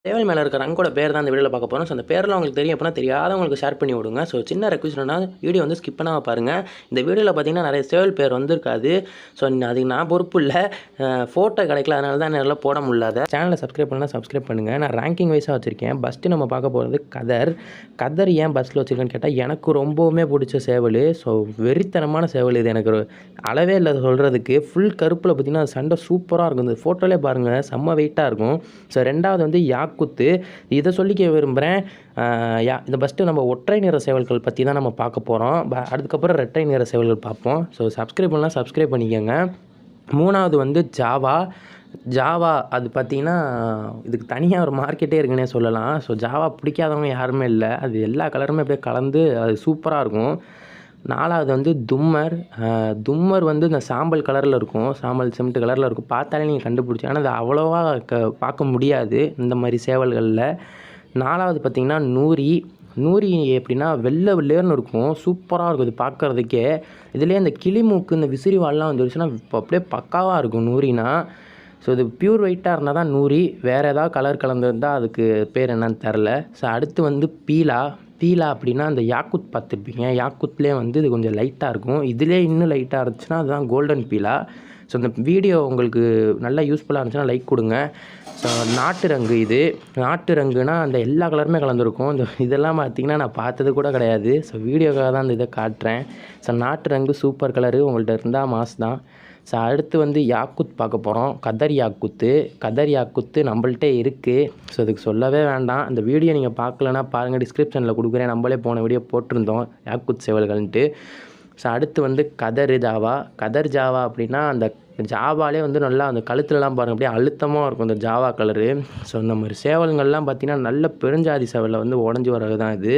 சேவல் மேலே இருக்க ரங்கோட பேர் தான் இந்த வீடியோவில் பார்க்க போகிறோம். ஸோ அந்த பேரெலாம் உங்களுக்கு தெரியும் அப்படின்னா தெரியாதவங்களுக்கு ஷேர் பண்ணி விடுங்க. ஸோ சின்ன ரெக்வஸ்ட்னா வீடியோ வந்து ஸ்கிப் பண்ணாமல் பாருங்கள். இந்த வீடியோவில் பார்த்தீங்கன்னா நிறைய சேவல் பேர் வந்திருக்காது. ஸோ அதுக்கு நான் பொறுப்பு இல்லை, ஃபோட்டோ கிடைக்கல, அதனால தான் என்னால் போட முடியாத. சேனலை சப்ஸ்கிரைப் பண்ணால் சப்ஸ்கிரைப் பண்ணுங்கள். நான் ரேங்கிங் வைஸாக வச்சுருக்கேன். ஃபஸ்ட்டு நம்ம பார்க்க போகிறது கதர் ஏன் பஸ்ஸில் வச்சுருக்கேன்னு கேட்டால் எனக்கு ரொம்பவுமே பிடிச்ச சேவல். ஸோ வெறித்தனமான சேவல் இது, எனக்கு அளவே இல்லை சொல்கிறதுக்கு. ஃபுல் கருப்பில் பார்த்தீங்கன்னா சண்டை சூப்பராக இருக்கும். இந்த ஃபோட்டோலே பாருங்கள், செம்ம வெயிட்டாக இருக்கும். ஸோ ரெண்டாவது வந்து யாக்குத்து, இதை சொல்லிக்க விரும்புகிறேன். இந்த ஃபஸ்ட்டு நம்ம ஒற்றை நிற சேவல்கள் பற்றி தான் நம்ம பார்க்க போகிறோம். அதுக்கப்புறம் ரெட்டை நிற சேவல்கள் பார்ப்போம். ஸோ சப்ஸ்கிரைப் பண்ணலாம், சப்ஸ்கிரைப் பண்ணிக்கோங்க. மூணாவது வந்து ஜாவா அது பார்த்திங்கன்னா இதுக்கு தனியாக ஒரு மார்க்கெட்டே இருக்குன்னே சொல்லலாம். ஸோ ஜாவா பிடிக்காதவங்க யாருமே இல்லை, அது எல்லா கலருமே அப்படியே கலந்து அது சூப்பராக இருக்கும். நாலாவது வந்து தும்மர் வந்து இந்த சாம்பல் கலரில் இருக்கும், சாம்பல் சிமெண்ட் கலரில் இருக்கும். பார்த்தாலே நீங்கள் கண்டுபிடிச்சி, ஆனால் அது அவ்வளோவா பார்க்க முடியாது இந்த மாதிரி சேவல்களில். நாலாவது பார்த்திங்கன்னா நூரி எப்படின்னா வெள்ளை வெள்ளையர்னு இருக்கும், சூப்பராக இருக்கும் இது பார்க்குறதுக்கே. இதுலேயே இந்த கிளிமூக்கு இந்த விசிறி வால்லாம் வந்துருச்சுன்னா இப்போ அப்படியே பக்காவாக இருக்கும் நூறினா. ஸோ இது பியூர் ஒயிட்டாக இருந்தால் தான் நூரி, வேறு ஏதாவது கலர் கலந்துருந்தால் அதுக்கு பேர் என்னன்னு தெரில. ஸோ அடுத்து வந்து பீலா அப்படின்னா அந்த யாக்குத் பார்த்துருப்பீங்க. யாக்குத்லேயே வந்து இது கொஞ்சம் லைட்டாக இருக்கும், இதிலே இன்னும் லைட்டாக இருந்துச்சுன்னா அதுதான் கோல்டன் பீலா. ஸோ இந்த வீடியோ உங்களுக்கு நல்லா யூஸ்ஃபுல்லாக இருந்துச்சுன்னா லைக் கொடுங்க. ஸோ நாட்டு ரங்குனா அந்த எல்லா கலருமே கலந்துருக்கும். இதெல்லாம் பார்த்திங்கன்னா நான் பார்த்தது கூட கிடையாது. ஸோ வீடியோக்காக தான் இந்த இதை காட்டுறேன். ஸோ நாட்டு ரங்கு சூப்பர் கலரு, உங்கள்கிட்ட இருந்தால் மாஸ் தான். ஸோ அடுத்து வந்து யாக்குத் பார்க்க போகிறோம். கதர் யாக்குத்து நம்மள்கிட்ட இருக்குது. ஸோ அதுக்கு சொல்லவே வேண்டாம். இந்த வீடியோ நீங்கள் பார்க்கலன்னா பாருங்கள், டிஸ்கிரிப்ஷனில் கொடுக்குறேன். நம்மளே போன வீடியோ போட்டிருந்தோம் யாக்குத் சேவல்கள்ன்ட்டு. ஸோ அடுத்து வந்து கதர் ஜாவா அப்படின்னா அந்த ஜாவாலே வந்து நல்லா அந்த கழுத்துலலாம் பாருங்கள் அப்படியே அழுத்தமாக இருக்கும் இந்த ஜாவா கலரு. ஸோ இந்த மாதிரி சேவல்கள்லாம் பார்த்திங்கன்னா நல்ல பெருஞ்சாதி சேவலில் வந்து உடஞ்சி வர்றது தான் இது.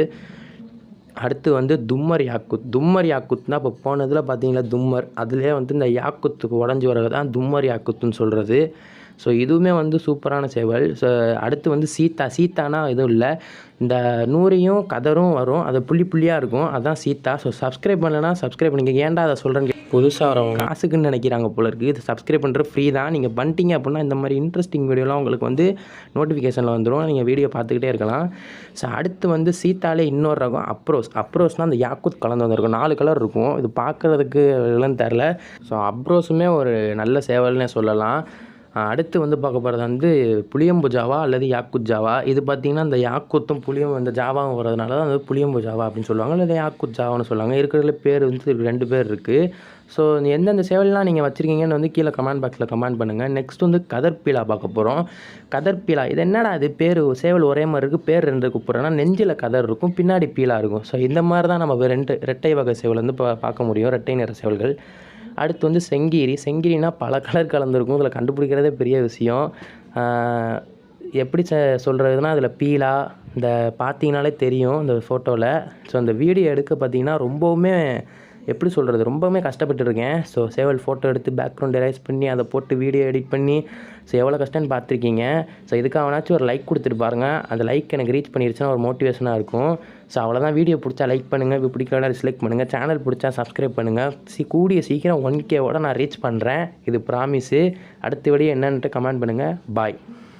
அடுத்து வந்து தும்மர் யாக்குத்னா இப்போ போனதில் பார்த்தீங்களா அதுலேயே வந்து இந்த யாக்குத்துக்கு உடஞ்சி வர்றது தான் தும்மர் யாக்குத்துன்னு சொல்கிறது. ஸோ இதுவுமே வந்து சூப்பரான சேவல். ஸோ அடுத்து வந்து சீத்தானா எதுவும் இல்லை, இந்த நூறியும் கதரும் வரும், அது புள்ளியாக இருக்கும், அதுதான் சீத்தா. ஸோ சப்ஸ்கிரைப் பண்ணலைன்னா சப்ஸ்கிரைப் பண்ணிக்க. ஏன்டா அதை சொல்கிறேன்னு புதுசாக வரவங்க காசுக்குன்னு நினைக்கிறாங்க போல இருக்குது. இது சப்ஸ்கிரைப் பண்ணுறது ஃப்ரீ தான். நீங்கள் பண்ணிட்டீங்க அப்படின்னா இந்த மாதிரி இன்ட்ரெஸ்டிங் வீடியோலாம் உங்களுக்கு வந்து நோட்டிஃபிகேஷனில் வந்துடும், நீங்கள் வீடியோ பார்த்துக்கிட்டே இருக்கலாம். ஸோ அடுத்து வந்து சீத்தாலே இன்னொரு ரகம் அப்ரோஸ்னால் அந்த யாக்குத் கலந்து வந்திருக்கும், 4 கலர் இருக்கும். இது பார்க்குறதுக்கு இல்லைன்னு தெரில. ஸோ அப்ரோஸுமே ஒரு நல்ல சேவல்னே சொல்லலாம். அடுத்து வந்து பார்க்க போகிறது வந்து புளியம்பு ஜாவா அல்லது யாக்குத் ஜாவா. இது பார்த்திங்கன்னா இந்த யாக்குத்தும் இந்த ஜாவாவும் வரதுனால தான் அது புளியம்பு ஜாவா அப்படின்னு சொல்லுவாங்க, இல்லை யாக்குத் ஜாவான்னு சொல்லுவாங்க. இருக்கிறதுல பேர் வந்து 2 பேர் இருக்குது. ஸோ எந்தெந்த சேவல்லாம் நீங்கள் வச்சுருக்கீங்கன்னு வந்து கீழே கமெண்ட் பாக்ஸில் கமெண்ட் பண்ணுங்கள். நெக்ஸ்ட் வந்து கதர்பீலா பார்க்க போகிறோம். கதர்பீலா இது என்னடா அது பேர், சேவல் ஒரே மாதிரி இருக்குது, பேர் 2 கூப்பிட்றோன்னா நெஞ்சில் கதர் இருக்கும், பின்னாடி பீலா இருக்கும். ஸோ இந்த மாதிரி தான் நம்ம ரெட்டை வகை சேவல் வந்து பார்க்க முடியும், ரெட்டை நிற சேவல்கள். அடுத்து வந்து செங்கிரினா பல கலர் கலந்துருக்கும், இதில் கண்டுபிடிக்கிறதே பெரிய விஷயம். எப்படி சொல்கிறதுனா அதில் பீலா இந்த பார்த்தீங்கனாலே தெரியும் இந்த ஃபோட்டோவில். ஸோ அந்த வீடியோ எடுக்க பார்த்திங்கன்னா ரொம்பவுமே எப்படி சொல்கிறது, ரொம்பவுமே கஷ்டப்பட்டுருக்கேன். ஸோ சேவல் ஃபோட்டோ எடுத்து பேக்ரவுண்ட் எரேஸ் பண்ணி அதை போட்டு வீடியோ எடிட் பண்ணி, ஸோ எவ்வளோ கஷ்டம்னு பார்த்துருக்கீங்க. ஸோ இதுக்காகனாச்சும் ஒரு லைக் கொடுத்துட்டு பாருங்கள், அந்த லைக் எனக்கு ரீச் பண்ணிடுச்சுன்னா ஒரு மோட்டிவேஷனாக இருக்கும். ஸோ அவ்வளோதான். வீடியோ பிடிச்சா லைக் பண்ணுங்கள், இப்போ பிடிக்கலன்னா டிஸ்லைக் பண்ணுங்கள். சேனல் பிடிச்சா சப்ஸ்கிரைப் பண்ணுங்கள். கூடிய சீக்கிரம் 1K நான் ரீச் பண்ணுறேன், இது ப்ராமிஸு. அடுத்த வீடியோ என்னன்ட்டு கமெண்ட் பண்ணுங்கள். பாய்.